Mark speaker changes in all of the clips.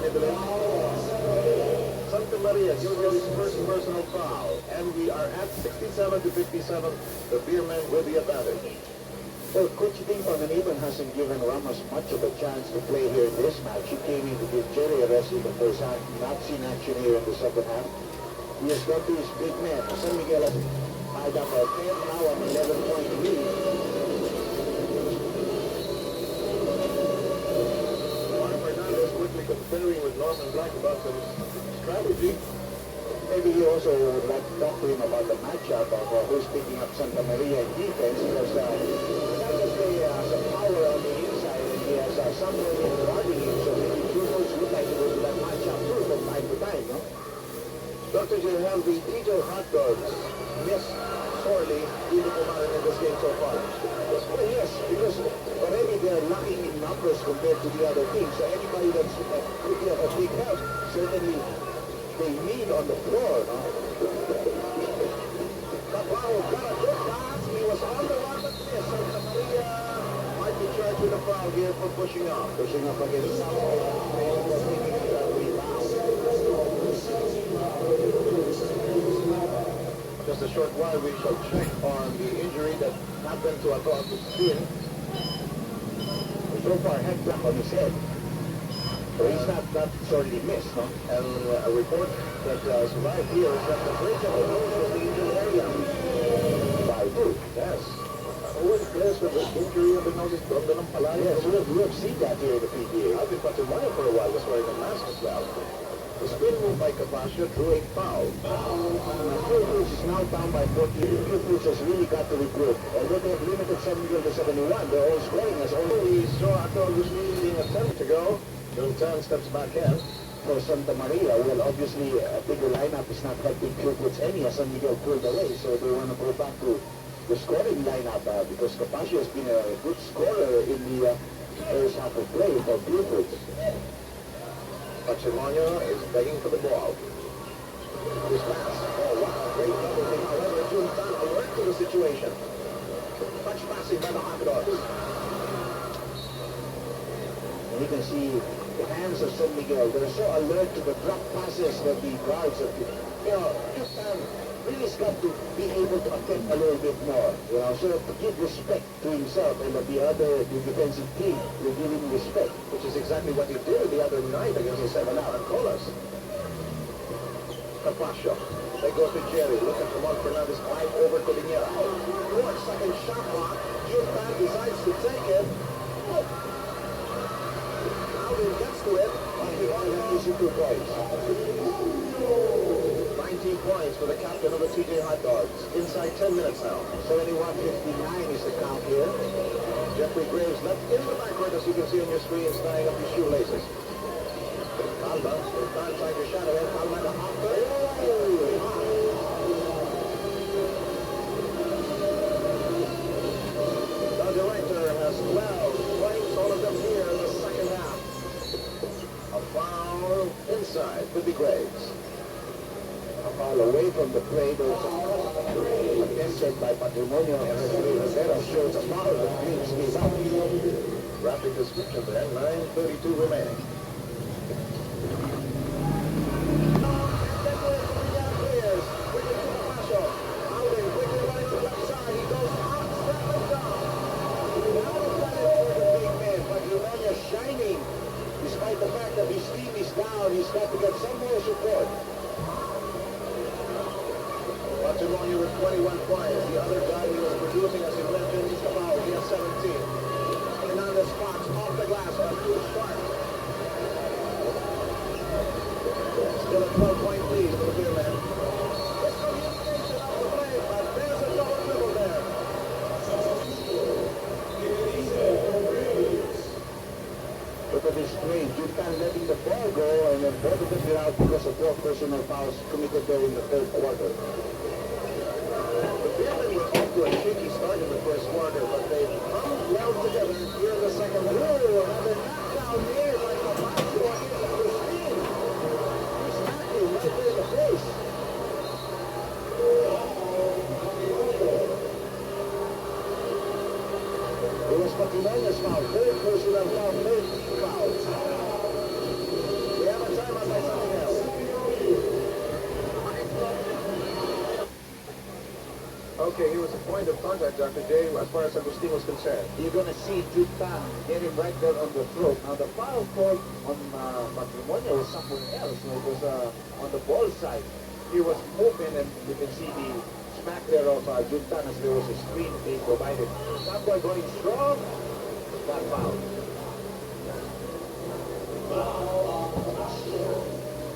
Speaker 1: Evelyn. Santa Maria gives his first personal foul, and we are at 67 to 57. The beer men with the advantage.
Speaker 2: Well, Coach Ding Panganiban hasn't given Ramos much of a chance to play here in this match. He came in to give Jerry a rest in the first half. Not seen action here in the second half. He has got to his big man. San Miguel has tied up a 10, now an 11-point lead.
Speaker 1: Juan Fernandez quickly conferring with Norman Black about some strategy.
Speaker 2: Maybe he also would like to talk to him about the matchup of who's picking up Santa Maria in defense, because he has some power on the inside and he has somebody guarding him, so maybe Purefoods would like to go to that matchup too from time to time, no?
Speaker 1: Dr. J, have the DJ Hotdogs missed sorely Dito Pumaran in this game so far?
Speaker 2: Well, yes, because already they're lacking in numbers compared to the other teams, so anybody that's a big help, certainly they need on the floor, no?
Speaker 1: Wow, got a good pass. He was on the run, but missed. Santa Maria might be charged with a foul here for pushing off.
Speaker 2: Pushing up against taking a rebound.
Speaker 1: Just a short while, we shall check on the injury that happened to Agua's shin.
Speaker 2: So far, head back on his head. So he's not sorely missed, no?
Speaker 1: And a report that survived here is that the bridge of the nose was the injured area.
Speaker 2: By who?
Speaker 1: Yes. Always players with the injury of the nose is from the Nampalaya.
Speaker 2: Yes, we have seen that here in the PBA.
Speaker 1: I've been Patrimonio for a while, was wearing a mask as well. The spin move by Capasio drew a foul.
Speaker 2: Purefoods is now down by 14. Purefoods has really got to regroup. Although they have limited 7 to 71, they're all scoring as only.
Speaker 1: We saw Agua's leading a 10 to go. Milton steps back in.
Speaker 2: For Santa Maria, well, obviously a bigger lineup is not helping Purefoods any as San Miguel pulled away, so they want to go back to the scoring lineup because Capasio has been a good scorer in the first half of play for Purefoods.
Speaker 1: Patrimonio is begging for the ball. His pass. Oh, wow, great double thing. However, Juntan alert to the situation. Touch passing by the Hot Dogs.
Speaker 2: And you can see the hands of San Miguel. They're so alert to the drop passes that the guards are, Juntan really has got to be able to attempt a little bit more, so to give respect to himself and the defensive team will give him respect.
Speaker 1: Which is exactly what he did the other night against the 7 out of Colas. Capasio. They go to Jerry. Look at Juan Fernandez. 5 over to Liñera. 4-second shot clock. Juntan decides to take it. Alvin gets to it.
Speaker 2: And he only has 2 points.
Speaker 1: 19 points for the captain of the TJ Hotdogs. Inside 10 minutes now.
Speaker 2: 71-59 is the count here.
Speaker 1: Jeffrey Graves left in the backcourt, as you can see on your screen, tying up his shoelaces. Calma, time trying to shadow him. Calma to Hopper. The director has 12 points, all of them here in the second half. A foul inside could be Graves.
Speaker 2: A foul away from the play. There's a attempted by Patrimonio and Rivera shows a foul that Graves gave up.
Speaker 1: Graphic description there, 9:32 remaining.
Speaker 2: Despite the fact that his team is down, he's got to get some more support.
Speaker 1: Patrimonio with 21 points. The other guy he was producing, as you mentioned, is Cabal. He has 17. Fernandez spots off the glass on too sharp. Still a 12-point lead for the Beer Man. It's communication off the play, but there's a double dribble there.
Speaker 2: Look at this play. Juntan letting the ball go, and then both of them get out because of 4 personal fouls committed there in the third quarter.
Speaker 1: The Beermen were off to a shaky start in the first quarter, but they've come well together here in the second half.
Speaker 2: Another knockdown here by Capasio against Agustin. He smacked him right there in the face. It was Patrimonio's foul. Third personal foul, third team foul.
Speaker 1: We have a Okay, here was a point of contact, Dr. J, as far as Agustin was concerned.
Speaker 2: You're going to see Juntan get him right there on the throat. Now, the foul call on Matrimonio was somewhere else. No, it was on the ball side. He was moving, and you can see the smack there of Juntan as there was a screen being provided. Samboy going strong. Got fouled.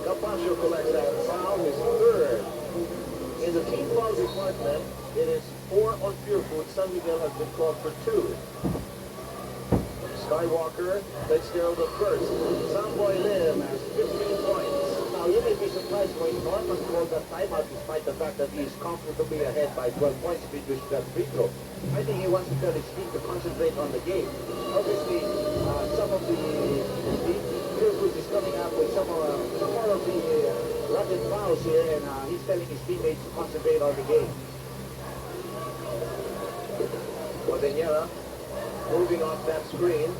Speaker 1: Capaccio collects that foul, his third. In the team foul department, it is 4 on Purefoods. San Miguel has been called for 2. Skywalker takes care of the first. Samboy Lim has 15 points.
Speaker 2: Now, you may be surprised when Norman called that timeout despite the fact that he is comfortably ahead by 12 points between that free throw. I think he wants to tell his team to concentrate on the game. Obviously, some of the Purefoods is coming up with some more of the rugged fouls here, and he's telling his teammates to concentrate on the game.
Speaker 1: Guadagnera, moving off that screen,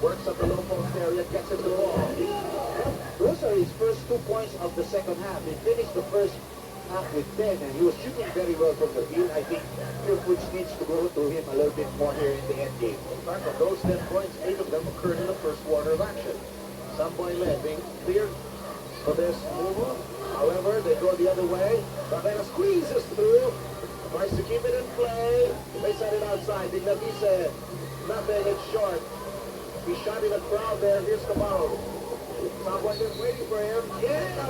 Speaker 1: works up the low post area, gets it to the ball.
Speaker 2: Those are his first 2 points of the second half. He finished the first half with 10, and he was shooting very well from the field. I think Purefoods needs to go to him a little bit more here in the end game.
Speaker 1: In fact, of those 10 points, 8 of them occurred in the first quarter of action. Samboy Lim being cleared for this move. However, they go the other way. Ravena squeezes through, tries to keep it in play. They set it outside. Dignavise, nothing, it's short. He shot in the crowd there. Here's Cabal. Samboy Lim waiting for him. Yeah!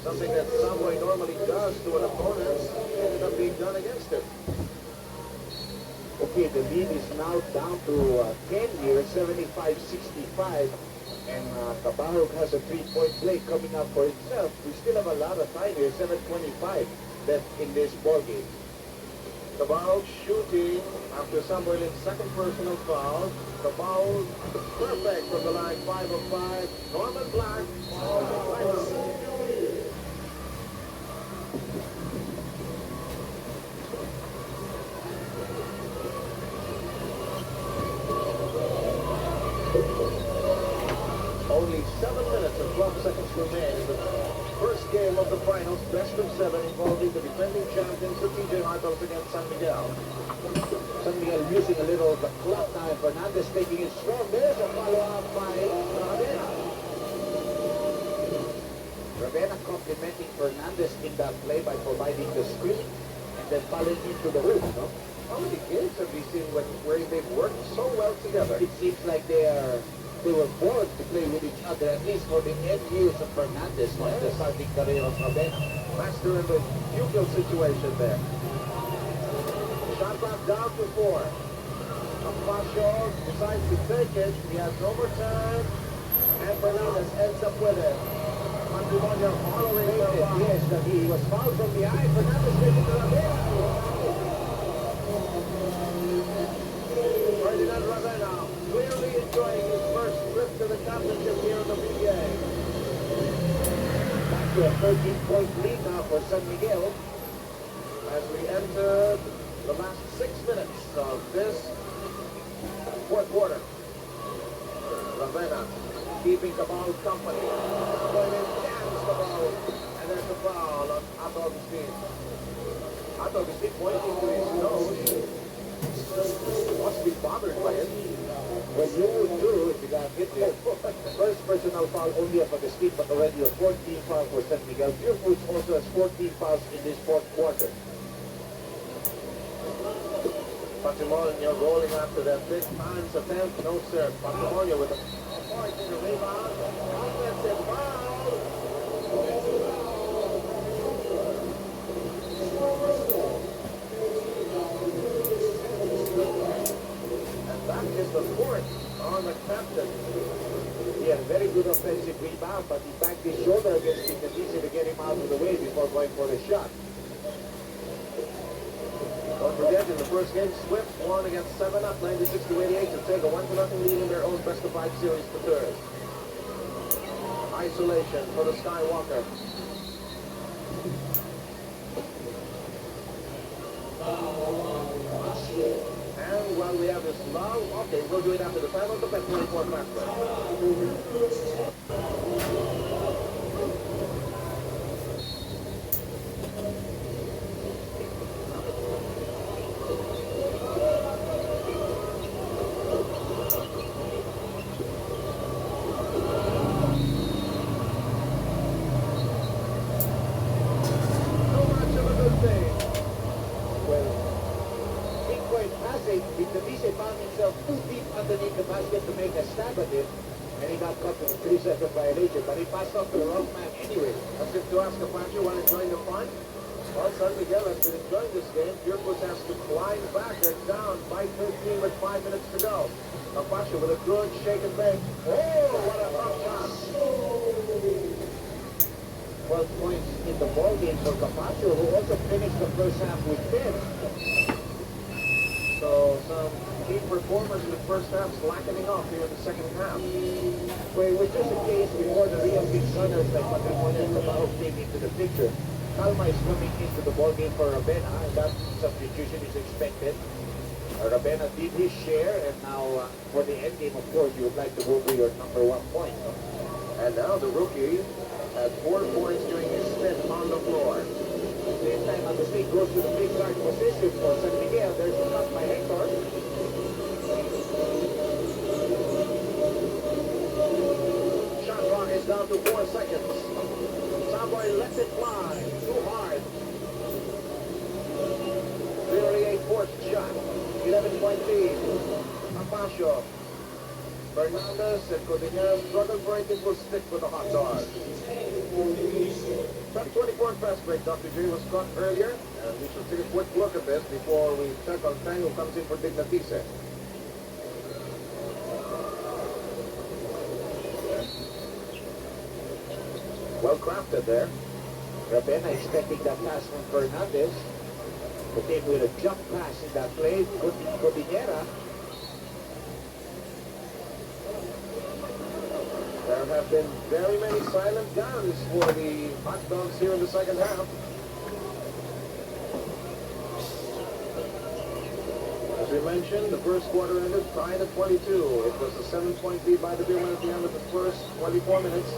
Speaker 1: Something that Samboy normally does to an opponent ended up being done against him.
Speaker 2: Okay, the lead is now down to 10 here, 75-65. And Cabal has a 3-point play coming up for himself. We still have a lot of time here, 7:25 left in this ball game.
Speaker 1: Cabal shooting after Samboy Lim's second personal foul. Cabal perfect from the line, 5 of 5. Norman Black. Only 7 minutes and 12 seconds remain in the first game of the finals, best of 7, involving the defending champions, the TJ Hotdogs against San Miguel.
Speaker 2: San Miguel using a little of the clock now, and Fernandez taking it strong. There's a follow-up by Ravena. Ravena complimenting Fernandez in that play by providing the screen and then falling into the hoop, no?
Speaker 1: How many games have we seen where they've worked so well together?
Speaker 2: It seems like they were born to play with each other, at least for the end years of Fernandez, not the starting career of Ravena.
Speaker 1: Master in the Hugo situation there. Shot clock down to 4. Capaccio decides to take it. He has no more time. And Fernandez ends up with it. Matrimonio following the foul.
Speaker 2: Yes, that he was fouled from behind. Fernandez taking to Ravena.
Speaker 1: Ferdinand Ravena clearly enjoying his first trip to the championship here in the PBA.
Speaker 2: Back to a 13-point lead now for San Miguel.
Speaker 1: As we enter the last 6 minutes of this fourth quarter. Ravena keeping Cabal company. Going in, jams Cabal. And there's the foul on Agustin. Agustin pointing to his nose. Must be bothered by it.
Speaker 2: What you would do if you got hit there. First personal foul only of Agustin, but already a 14 foul for San Miguel. Purefoods also has 14 fouls in this fourth quarter.
Speaker 1: Matrimonio rolling after that big times attempt. No, sir. Matrimonio with a point in the rebound. Offensive foul. And that is the fourth on the captain.
Speaker 2: He had a very good offensive rebound, but he backed his shoulder against him. It's easy to get him out of the way before going for the shot.
Speaker 1: Don't forget, in the first game, Swift won against 7 up, 96-88 to take a 1-0 lead in their own best-of-5 series for third. Isolation for the Skywalker. And while we have this love, okay, we'll do it after the time of the 24 match.
Speaker 2: Tise found himself too deep underneath the basket to make a stab at it, and he got caught with a 3-second violation, but he passed off to the wrong man anyway.
Speaker 1: As if to ask Apache want to join the fun. Well, San Miguel has been enjoying this game. Purefoods has to climb back. They're down by 13 with 5 minutes to go. Apache with a good shake and bake. Oh, what a tough shot.
Speaker 2: 12 points in the ball game for Capacio, who also finished the first half with 10.
Speaker 1: So some key performers in the first half slackening off here in the second half.
Speaker 2: Well, it was just a case before the real big runners like Patrimonio and Tabaho came into the picture. Calma is coming into the ball game for Ravena, and that substitution is expected. Ravena did his share, and now for the end game, of course, you would like to go for your number 1 point. No?
Speaker 1: And now the rookie had 4 points during his stint on the floor.
Speaker 2: Same time, Agustin goes to the big guard position for San Miguel. There's a shot by Hector.
Speaker 1: Shot clock is down to 4 seconds. Samboy lets it fly. Too hard. Clearly a forced shot. 11-point lead. Apacio. Fernandez and Codinero struggle for it. It will stick with the hot dog. Top 24 fast break. Dr. J was caught earlier, and we should take a quick look at this before we check on Tang, who comes in for Dignatise. Well crafted there.
Speaker 2: Ravena expecting that pass from Fernandez. But then with a jump pass in that play, Codinera.
Speaker 1: There have been very many silent guns for the hot dogs here in the second half. As we mentioned, the first quarter ended tied at 22. It was a 7-point lead by the Billmen at the end of the first 24 minutes.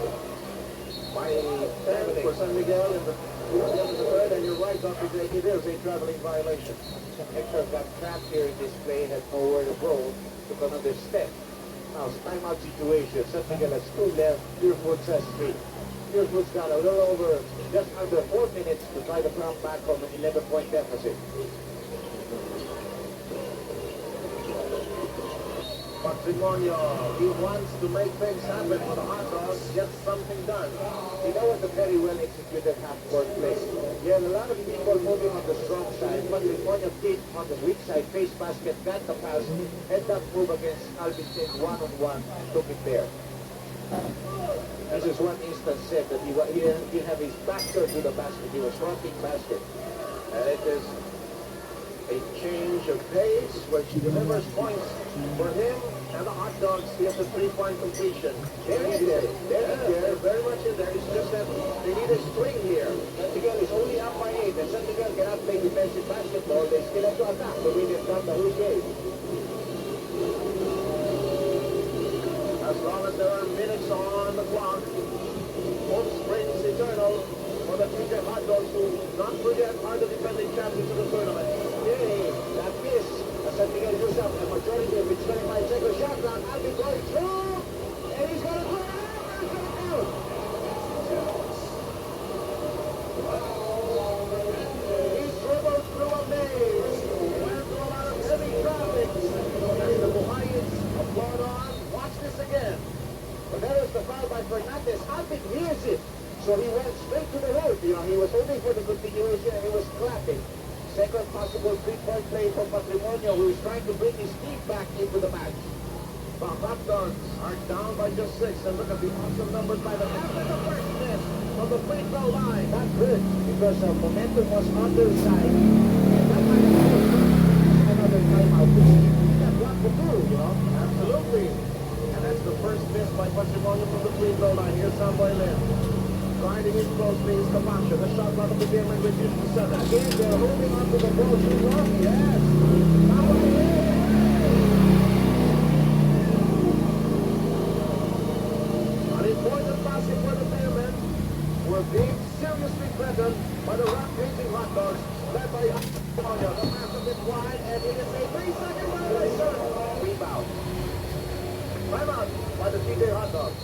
Speaker 1: By 10 for San Miguel in the end of the third, and you're right, Dr. J, it is a traveling violation.
Speaker 2: Hector got trapped here in this play, had nowhere to go, took another step. Now, it's timeout situation. San Miguel has 2 left, Purefoods has 3. Purefoods got a little over, just under 4 minutes to try to come back from an 11-point deficit.
Speaker 1: Patrimonio, he wants to make things happen for the hot dogs, get something done.
Speaker 2: You know what, a very well executed half-court play. You had a lot of people moving on the strong side. Patrimonio did on the weak side, face basket, got the pass, head that move against Alvin Chen one-on-one, and took it there. This is one instance said that he didn't have his back turned to the basket. He was fronting basket.
Speaker 1: And it is a change of pace, which delivers points for him and the hot dogs to get the 3-point completion.
Speaker 2: There he is.
Speaker 1: They're very much in there. It's just that they need a string here.
Speaker 2: San Miguel is only up by 8, and San Miguel cannot play defensive basketball. They still have to attack the way they've done the whole game.
Speaker 1: As long as there are minutes on the clock, hope springs eternal for the TJ Hot Dogs, who not forget are the defending champions of the tournament.
Speaker 2: Yay, that miss. San Miguel used up the majority of its 25-second shot clock. Alvin going through, and he's going to go out. He's going to out.
Speaker 1: He dribbled through a maze, went through a lot of heavy traffic, and the Buhayans applaud on. Watch this again.
Speaker 2: But there was the foul by Fernandez. Alvin hears it. So he went straight to the hoop. You know, he was hoping for the continuation, and he was clapping. Second possible 3-point play for Patrimonio, who is trying to bring his team back into the match.
Speaker 1: The Hot Dogs are down by just 6, and look at the awesome numbers by them. After the first miss from the free throw line.
Speaker 2: That hurt because momentum was on their side. And that might have another timeout to see if we got what to do, you know?
Speaker 1: Absolutely. And that's the first miss by Patrimonio from the free throw line. Here's Samboy Lin. Grinding in closely is Camacho. The shot clock of the game reduced to 7.
Speaker 2: Again, they're holding on to the ball too long.
Speaker 1: Yes. Samboy Lin. An important basket for the Bearmen, who are being seriously threatened by the rock-racing Hot Dogs, led by Patrimonio. The pass a bit wide, and it is a 3-second violation. Rebound. Timeout by the TJ Hot Dogs.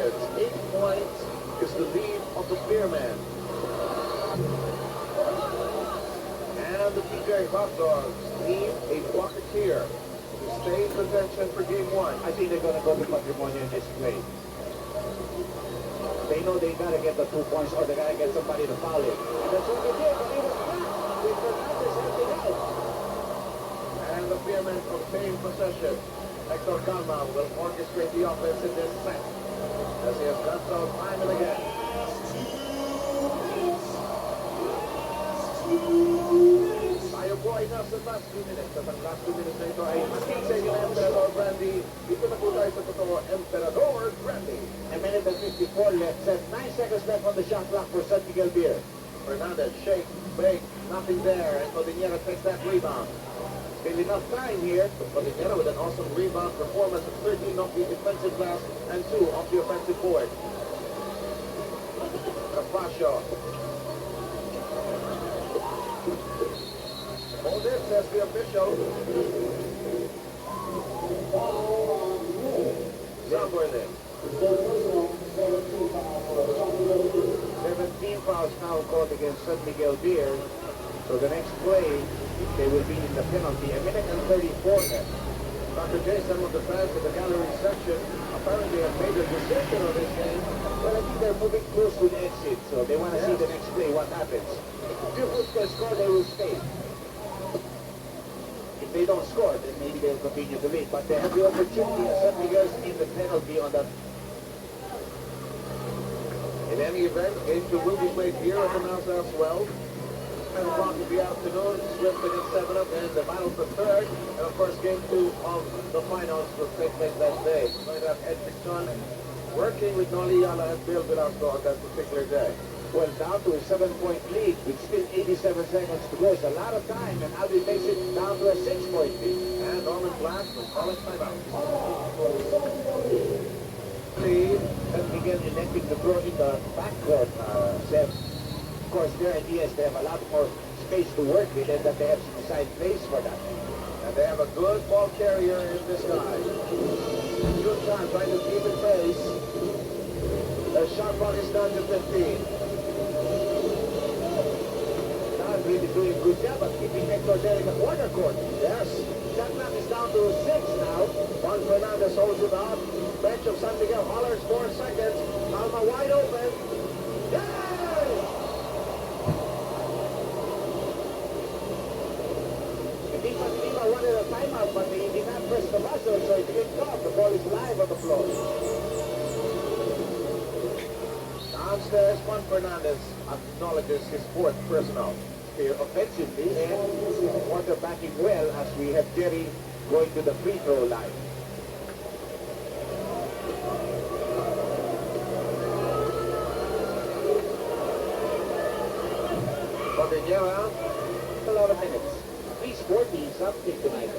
Speaker 1: seconds. 8 points is the lead of the Spearman. And the PJ Hotdogs need a Bucketeer to stay in contention for game 1.
Speaker 2: I think they're going to go to Patrimonio in this play. They know they got to get the 2 points or they got to get somebody to foul it. And that's what they did, but it was blocked with Fernandez helping out.
Speaker 1: And the Spearmen obtain possession. Hector Calma will orchestrate the offense in this set, as he has done so time and again. Tayo po ay nasa last 2 minutes. At ang last 2 minutes na ito ay ating sa inyo Emperador Brandy. Dito na po tayo sa totoo, Emperador Brandy.
Speaker 2: A minute and 54 left. Set 9 seconds left on the shot clock for San Miguel Beer.
Speaker 1: Fernandez, shake, bake, nothing there. And Codinera takes that rebound. Still enough time here. Codinera with an awesome rebound performance of 13 off the defensive glass and 2 off the offensive board. Capascio. Hold it, says the official. Somewhere
Speaker 2: 17 fouls now called against San Miguel Beer. So the next play, they will be in the penalty. A minute and 34 left.
Speaker 1: Dr. J, some of the fans in the gallery section apparently have made a decision on this game.
Speaker 2: Well, I think they're moving close to the exit, so they want to see the next play, what happens. If Purefoods can score, they will stay. If they don't score, then maybe they'll continue to lead. But they have the opportunity, as San Miguel's in the penalty on that.
Speaker 1: In any event, game 2 will be played here at the Mouse House well. 10 o'clock in the afternoon, Swift against 7-Up, and the battle for third. And of course, game 2 of the finals will take place that day. We're going to have Ed Picton working with Noli Yala and Bill Velasco on that particular day.
Speaker 2: Well, down to a 7-point lead with still 87 seconds to go. It's a lot of time, and Alvin makes it down to a 6-point lead.
Speaker 1: And Norman Black will call it timeout. Lead.
Speaker 2: And Miguel electing to throw in the backcourt, Seth. Of course, their idea is they have a lot more space to work with and that they have to decide plays for that.
Speaker 1: And they have a good ball carrier in this guy. Good time trying to keep it pace. The shot clock is down to 15.
Speaker 2: Not really doing a good job of keeping Hector there in the corner court.
Speaker 1: Yes.
Speaker 2: Shot clock is down to 6 now.
Speaker 1: Juan Fernandez holds it up. Bench of San Miguel hollers 4 seconds. Alma wide open. Yay!
Speaker 2: Lima wanted a timeout, but he did not press the buzzer, so it didn't come. The ball is live on the floor.
Speaker 1: Downstairs, Juan Fernandez acknowledges his 4th personal.
Speaker 2: Here offensively, and quarterbacking well as we have Jerry going to the free throw line.
Speaker 1: Cordillera.
Speaker 2: A lot of minutes. 3:40 something tonight.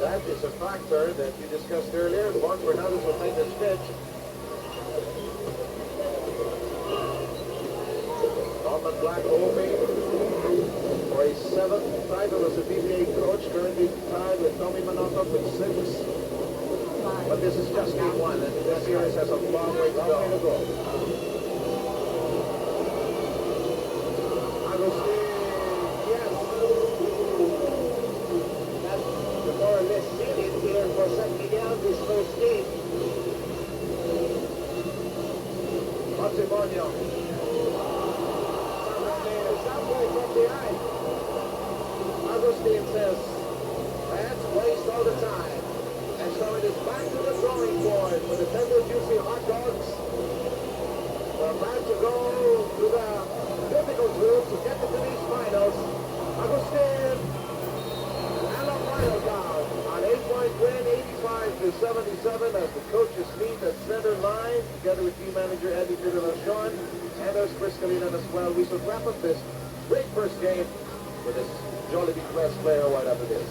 Speaker 1: That is a factor that you discussed earlier. Juan Fernandez will make the pitch. Norman Black hoping for a 7th title as a PBA coach, currently tied with Tommy Manotoc with 6. But this is just game 1, and the series has a long way to go. Agustin,
Speaker 2: Yes. That's the more or less seal it here for San Miguel this first game.
Speaker 1: Matrimonio.
Speaker 2: Somewhere from behind.
Speaker 1: Agustin says, that's waste all the time. And so it is back to the drawing board for the tender juicy hot dogs. We're about to go to the difficult route to get into these finals. Agustin and a final down. An 8-point win, 85-77 as the coaches meet at center line together with team manager Eddie Vidal-Sean and there's Chris Kalinan as well. We should wrap up this great first game with this Jollibee Press player right after this.